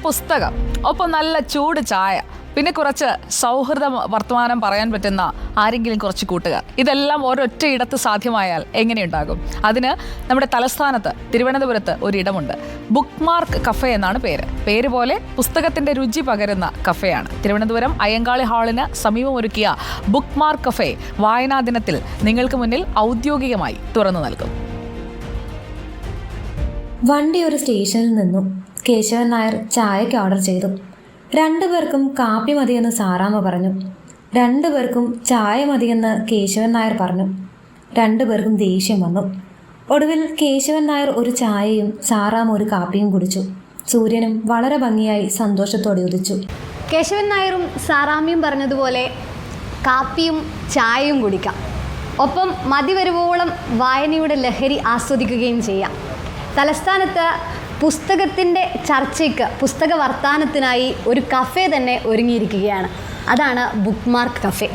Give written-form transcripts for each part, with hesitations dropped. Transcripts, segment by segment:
പുസ്തകം, ഒപ്പം നല്ല ചൂട് ചായ, പിന്നെ കുറച്ച് സൗഹൃദ വർത്തമാനം പറയാൻ പറ്റുന്ന ആരെങ്കിലും കുറച്ച് കൂട്ടുകാർ, ഇതെല്ലാം ഒരൊറ്റ ഇടത്ത് സാധ്യമായാൽ എങ്ങനെയുണ്ടാകും? അതിന് നമ്മുടെ തലസ്ഥാനത്ത് തിരുവനന്തപുരത്ത് ഒരിടമുണ്ട്. ബുക്ക് മാർക്ക് കഫേ എന്നാണ് പേര് പോലെ പുസ്തകത്തിന്റെ രുചി പകരുന്ന കഫേയാണ്. തിരുവനന്തപുരം അയ്യങ്കാളി ഹാളിന് സമീപമൊരുക്കിയ ബുക്ക് മാർക്ക് കഫേ വായനാ ദിനത്തിൽ നിങ്ങൾക്ക് മുന്നിൽ ഔദ്യോഗികമായി തുറന്നു നൽകും. വണ്ടി ഒരു സ്റ്റേഷനിൽ നിന്നു. കേശവൻ നായർ ചായയ്ക്ക് ഓർഡർ ചെയ്തു. 2 പേർക്കും കാപ്പി മതിയെന്ന് സാറാമ്മ പറഞ്ഞു. 2 പേർക്കും ചായ മതിയെന്ന് കേശവൻ നായർ പറഞ്ഞു. 2 പേർക്കും ദേഷ്യം വന്നു. ഒടുവിൽ കേശവൻ നായർ ഒരു ചായയും സാറാമ്മ ഒരു കാപ്പിയും കുടിച്ചു. സൂര്യനും വളരെ ഭംഗിയായി സന്തോഷത്തോടെ ഉദിച്ചു. കേശവൻ നായരും സാറാമ്മയും പറഞ്ഞതുപോലെ കാപ്പിയും ചായയും കുടിക്കാം, ഒപ്പം മതി വരുവോളം വായനയുടെ ലഹരി ആസ്വദിക്കുകയും ചെയ്യാം. തലസ്ഥാനത്ത് പുസ്തകത്തിൻ്റെ ചർച്ചയ്ക്ക്, പുസ്തക വർത്താനത്തിനായി ഒരു കഫേ തന്നെ ഒരുങ്ങിയിരിക്കുകയാണ്. അതാണ് ബുക്ക് മാർക്ക് കഫേ.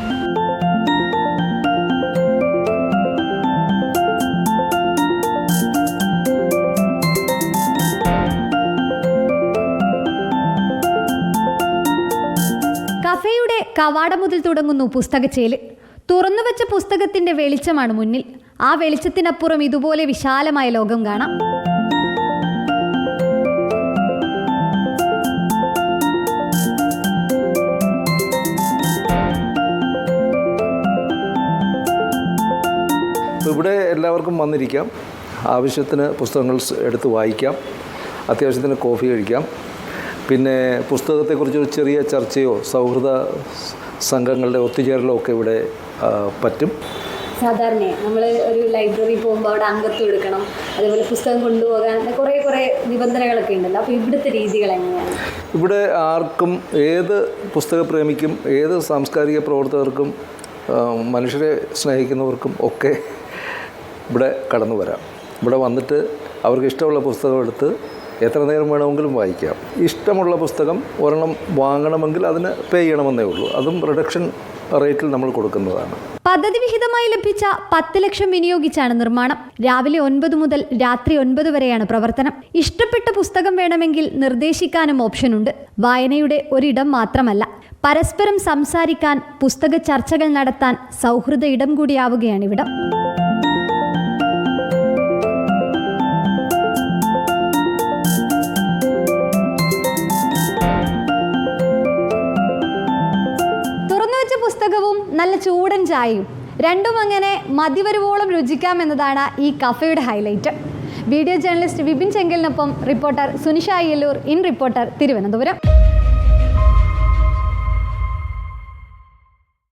കഫേയുടെ കവാടമുതൽ തുടങ്ങുന്നു പുസ്തകച്ചേല്. തുറന്നുവെച്ച പുസ്തകത്തിൻ്റെ വെളിച്ചമാണ് മുന്നിൽ. ആ വെളിച്ചത്തിനപ്പുറം ഇതുപോലെ വിശാലമായ ലോകം കാണാം. ഇവിടെ എല്ലാവർക്കും വന്നിരിക്കാം, ആവശ്യത്തിന് പുസ്തകങ്ങൾ എടുത്ത് വായിക്കാം, അത്യാവശ്യത്തിന് കോഫി കഴിക്കാം. പിന്നെ പുസ്തകത്തെക്കുറിച്ചൊരു ചെറിയ ചർച്ചയോ സൗഹൃദ സംഘങ്ങളുടെ ഒത്തുചേരലോ ഒക്കെ ഇവിടെ പറ്റും. സാധാരണ നമ്മൾ ഒരു ലൈബ്രറി പോകുമ്പോൾ അവിടെ അംഗത്വം എടുക്കണം, അതേപോലെ പുസ്തകം കൊണ്ടുപോകാൻ കുറേ നിബന്ധനകളൊക്കെ ഉണ്ടല്ലോ. അപ്പോൾ ഇവിടുത്തെ രീതികൾ എങ്ങനെയാണ്? ഇവിടെ ആർക്കും, ഏത് പുസ്തകപ്രേമിക്കും, ഏത് സാംസ്കാരിക പ്രവർത്തകർക്കും, മനുഷ്യരെ സ്നേഹിക്കുന്നവർക്കും ഒക്കെ ഇവിടെ കടന്നു വരാം. ഇവിടെ വന്നിട്ട് അവർക്ക് ഇഷ്ടമുള്ള പുസ്തകം എടുത്ത് എത്ര നേരം വേണമെങ്കിലും വായിക്കാം. ഇഷ്ടമുള്ള പുസ്തകം ഒരെണ്ണം വാങ്ങണമെങ്കിൽ അതിന് പേ ചെയ്യണമെന്നേ ഉള്ളൂ. അതും റിഡക്ഷൻ റേറ്റിൽ നമ്മൾ കൊടുക്കുന്നതാണ്. പദ്ധതി വിഹിതമായി ലഭിച്ച 10 ലക്ഷം വിനിയോഗിച്ചാണ് നിർമ്മാണം. രാവിലെ 9 മുതൽ രാത്രി 9 വരെയാണ് പ്രവർത്തനം. ഇഷ്ടപ്പെട്ട പുസ്തകം വേണമെങ്കിൽ നിർദ്ദേശിക്കാനും ഓപ്ഷനുണ്ട്. വായനയുടെ ഒരിടം മാത്രമല്ല, പരസ്പരം സംസാരിക്കാൻ, പുസ്തക ചർച്ചകൾ നടത്താൻ സൗഹൃദ ഇടം കൂടിയാവുകയാണ് ഇവിടം. പുസ്തകവും നല്ല ചൂടൻ ചായയും രണ്ടും അങ്ങനെ മതിവരുവോളം രുചിക്കാമെന്നതാണ് ഈ കഫേയുടെ ഹൈലൈറ്റ്. വീഡിയോ ജേർണലിസ്റ്റ് വിപിൻ ചെങ്കലിനൊപ്പം reporter Sunisha Ayyallur, in reporter, Thiruvananthapuram.